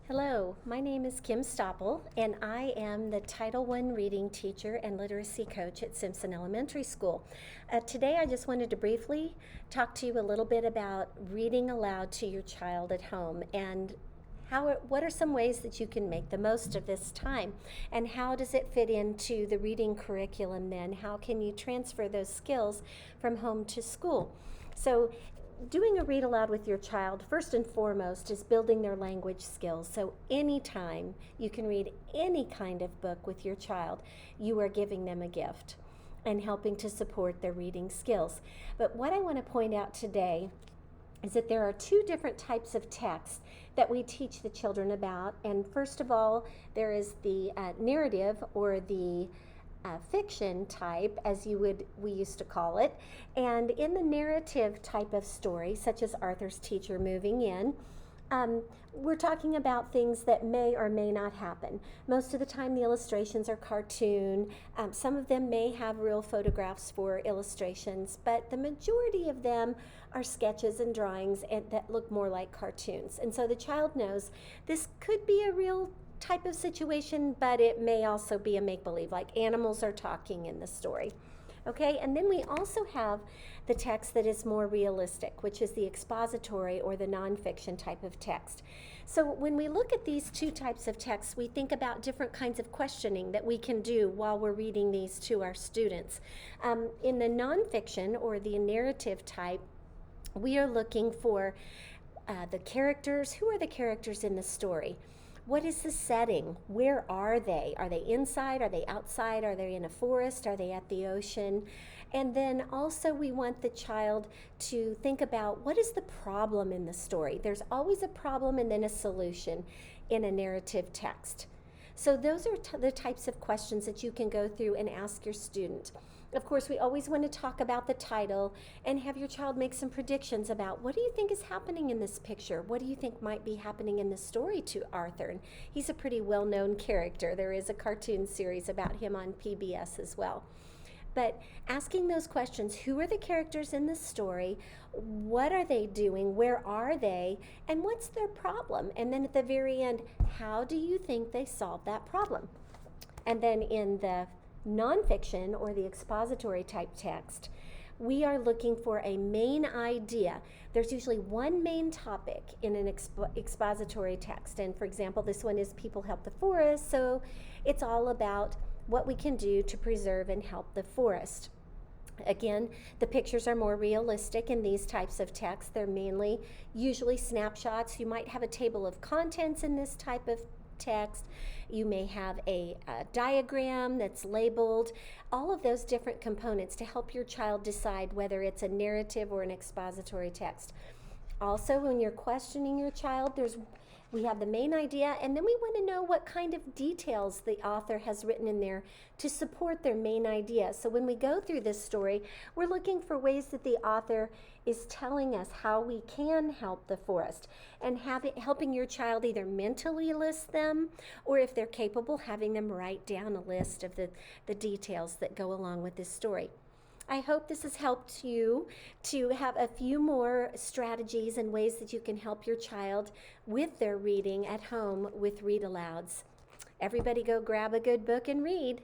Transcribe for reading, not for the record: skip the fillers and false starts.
Hello, my name is Kim Stoppel, and I am the Title I reading teacher and literacy coach at Simpson Elementary School. Today, I just wanted to briefly talk to you a little bit about reading aloud to your child at home and what are some ways that you can make the most of this time, and how does it fit into the reading curriculum then? How can you transfer those skills from home to school? So doing a read aloud with your child, first and foremost, is building their language skills. So anytime you can read any kind of book with your child, you are giving them a gift and helping to support their reading skills. But what I want to point out today is that there are two different types of text that we teach the children about. And first of all, there is the narrative, or the fiction type, as we used to call it. And in the narrative type of story, such as Arthur's teacher moving in, we're talking about things that may or may not happen. Most of the time the illustrations are cartoon. Some of them may have real photographs for illustrations, but the majority of them are sketches and drawings that look more like cartoons. And so the child knows this could be a real type of situation, but it may also be a make-believe, like animals are talking in the story. Okay, and then we also have the text that is more realistic, which is the expository or the nonfiction type of text. So when we look at these two types of texts, we think about different kinds of questioning that we can do while we're reading these to our students. In the nonfiction or the narrative type, we are looking for the characters. Who are the characters in the story? What is the setting? Where are they? Are they inside? Are they outside? Are they in a forest? Are they at the ocean? And then also we want the child to think about, what is the problem in the story? There's always a problem and then a solution in a narrative text. So those are the types of questions that you can go through and ask your student. Of course, we always want to talk about the title and have your child make some predictions about, what do you think is happening in this picture? What do you think might be happening in the story to Arthur? And he's a pretty well-known character. There is a cartoon series about him on PBS as well. But asking those questions, who are the characters in the story? What are they doing? Where are they? And what's their problem? And then at the very end, how do you think they solved that problem? And then in the nonfiction or the expository type text, we are looking for a main idea. There's usually one main topic in an expository text. And for example, this one is People Help the Forest. So it's all about what we can do to preserve and help the forest. Again, the pictures are more realistic in these types of texts. They're mainly usually snapshots. You might have a table of contents in this type of text. You may have a diagram that's labeled, all of those different components to help your child decide whether it's a narrative or an expository text. Also, when you're questioning your child, we have the main idea, and then we want to know what kind of details the author has written in there to support their main idea. So when we go through this story, we're looking for ways that the author is telling us how we can help the forest, and helping your child either mentally list them, or if they're capable, having them write down a list of the details that go along with this story. I hope this has helped you to have a few more strategies and ways that you can help your child with their reading at home with read alouds. Everybody go grab a good book and read.